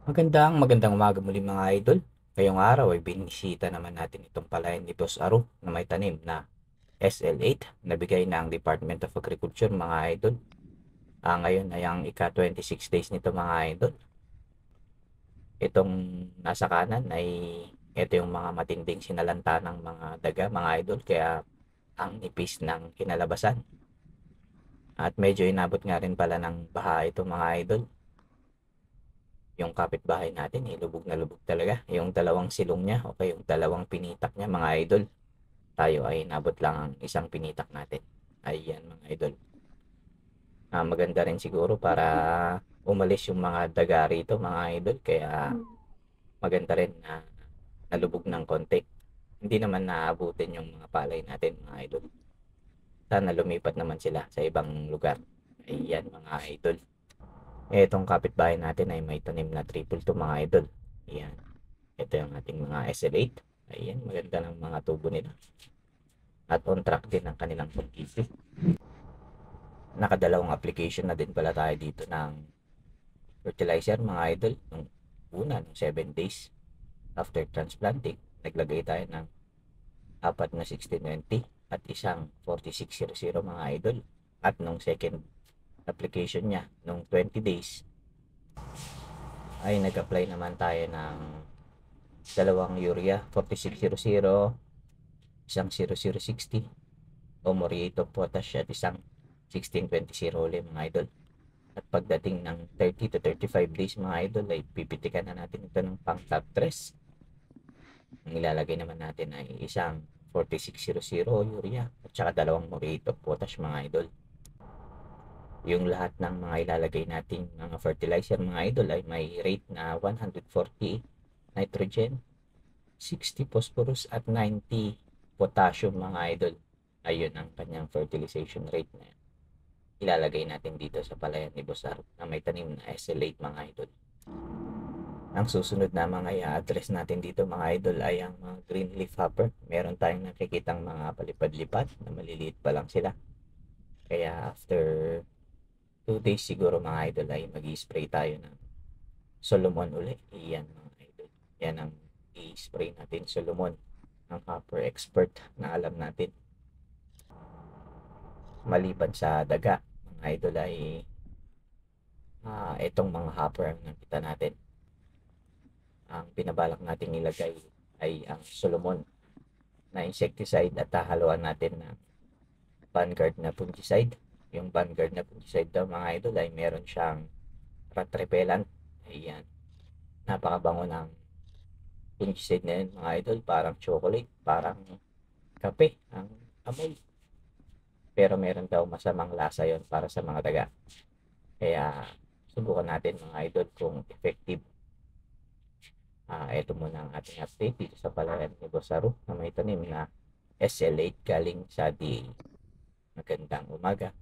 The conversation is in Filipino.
Magandang umaga muli mga idol. Ngayong araw ay binisita naman natin itong palayan ni Boss Aru na may tanim na SL8 na bigay ng Department of Agriculture mga idol. Ngayon ay ang ika-26 days nito mga idol. Itong nasa kanan ay ito yung mga matinding sinalanta ng mga daga mga idol kaya ang nipis ng kinalabasan. At medyo inabot nga rin pala ng baha ito mga idol. Yung kapitbahay natin, lubog na lubog talaga. Yung dalawang silong niya o kaya yung dalawang pinitak niya mga idol. Tayo ay nabot lang ang isang pinitak natin. Ayan mga idol. Maganda rin siguro para umalis yung mga daga rito mga idol. Kaya maganda rin na nalubog ng konti. Hindi naman naabutin yung mga palay natin mga idol. Sana lumipat naman sila sa ibang lugar. Ayan mga idol. Itong kapitbahay natin ay may tanim na triple to mga idol. Ayan. Ito yung ating mga SL8. Ayan, maganda ng mga tubo nila. At on track din ang kanilang pag-ibig. Nakadalawang application na din pala tayo dito ng fertilizer mga idol. Nung una, nung 7 days after transplanting, naglagay tayo ng apat na 1620 at isang 4600 mga idol. At nung second application niya, nung 20 days, ay nag-apply naman tayo ng dalawang urea, 4600, isang 0060 o muriate of potash at isang 1620 ulit mga idol. At pagdating ng 30 to 35 days mga idol ay pipitikan na natin ito ng pang top 3. Ang ilalagay naman natin ay isang 4600 urea at saka dalawang muriate of potash mga idol. Yung lahat ng mga ilalagay nating mga fertilizer mga idol ay may rate na 140 nitrogen, 60 phosphorus at 90 potassium mga idol. Ayun ang kanyang fertilization rate na ilalagay natin dito sa palayan ni Boss Aro na may tanim na SL8 mga idol. Ang susunod na mga i-address natin dito mga idol ay ang mga green leaf hopper. Meron tayong nakikitang mga palipad-lipad na maliliit pa lang sila. Kaya after 2 days siguro mga idol ay mag-i-spray tayo ng Solomon uli. Iyan mga idol. Yan ang i-spray natin Solomon. Ang hopper expert na alam natin. Maliban sa daga, mga idol ay itong mga hopper ang nakita natin. Ang pinabalak natin ilagay ay ang Solomon na insecticide at hahaluan natin ng Vanguard na fungicide. Yung Vanguard na fungicide daw mga idol ay meron siyang rat repellent. Ayan. Napakabango ng fungicide na yun mga idol. Parang chocolate, parang kape ang amoy. Pero meron daw masamang lasa yon para sa mga daga. Kaya subukan natin mga idol kung effective. Ito muna ang ating update dito sa palayan ni Bosaru na may tanim na SL8 galing sa DA. Magandang umaga.